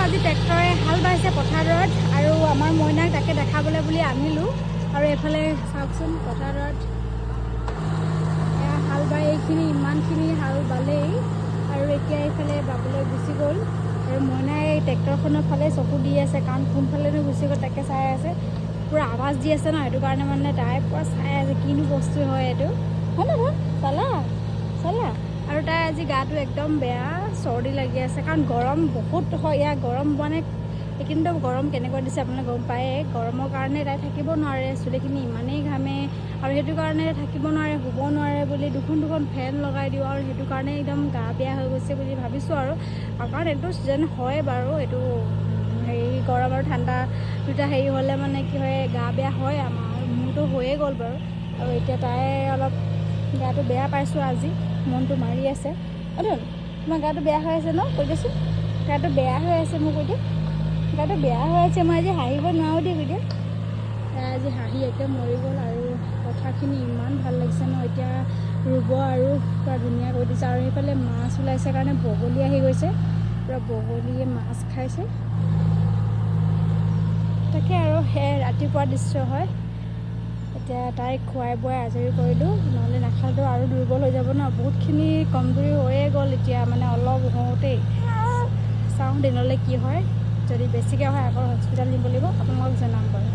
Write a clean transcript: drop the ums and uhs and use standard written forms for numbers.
আজি ট্ৰেক্টৰে হাল বাইছে পথাৰত আৰু আমাৰ মইনাক তাকে দেখাবলৈ বুলি আনিলোঁ। আৰু এইফালে চাওকচোন পথাৰত হাল বাই এইখিনি ইমানখিনি হাল বালেই আৰু এতিয়া এইফালে বাবলৈ গুচি গ'ল। আৰু মইনাই এই ট্ৰেক্টৰখনৰ ফালে চকু দি আছে, কাৰণ কোনফালেনো গুচি গ'ল তাকে চাই আছে। পূৰা আৱাজ দি আছে ন, সেইটো কাৰণে মানে তাই পূৰা চাই আছে কিনো বস্তু হয় এইটো, হয় নহয় চালা চালা। আৰু তাই আজি গাটো একদম বেয়া, চৰ্দি লাগি আছে, কাৰণ গৰম বহুত হয় ইয়াৰ। গৰম মানে কিন্তু গৰম কেনেকুৱা দিছে আপোনালোকে গম পায়ে। গৰমৰ কাৰণে তাই থাকিব নোৱাৰে, চুলিখিনি ইমানেই ঘামে আৰু সেইটো কাৰণে থাকিব নোৱাৰে, শুব নোৱাৰে বুলি দুখন ফেন লগাই দিওঁ। আৰু সেইটো কাৰণে একদম গা বেয়া হৈ গৈছে বুলি ভাবিছোঁ আৰু কাৰণ এইটো ছিজন হয় বাৰু, এইটো হেৰি গৰম আৰু ঠাণ্ডা দুটা হেৰি হ'লে মানে কি হয় গা বেয়া হয়। আমাৰ মোৰতো হৈয়ে গ'ল বাৰু। আৰু এতিয়া তাই অলপ গাটো বেয়া পাইছোঁ আজি, মনটো মাৰি আছে। ধুন তোমাৰ গাটো বেয়া হৈ আছে ন, কৈ দিয়াচোন গাটো বেয়া হৈ আছে, মোক কৈ দিয়া গাটো বেয়া হৈ আছে। মই আজি হাঁহিব নোৱাৰোঁ দেই, কৈ দিয়া। তাই আজি হাঁহি একদম মৰি গ'ল। আৰু পথাৰখিনি ইমান ভাল লাগিছে ন, এতিয়া ৰুব আৰু পূৰা ধুনীয়া কৰি দিছে। আৰু সেইফালে মাছ ওলাইছে কাৰণে বগলী আহি গৈছে, পূৰা বগলীয়ে মাছ খাইছে। তাকে আৰু সেই ৰাতিপুৱা দৃশ্য হয়। এতিয়া তাইক খুৱাই বোৱাই আজৰি কৰিলোঁ, নহ'লে নাখালেও আৰু দুৰ্বল হৈ যাব ন। বহুতখিনি কমজুৰি হৈয়ে গ'ল এতিয়া, মানে অলপ হওঁতেই। চাওঁ দিনলৈ কি হয়, যদি বেছিকৈ হয় আকৌ হস্পিটেল নিব লাগিব, আপোনালোকক জনাম বাৰু।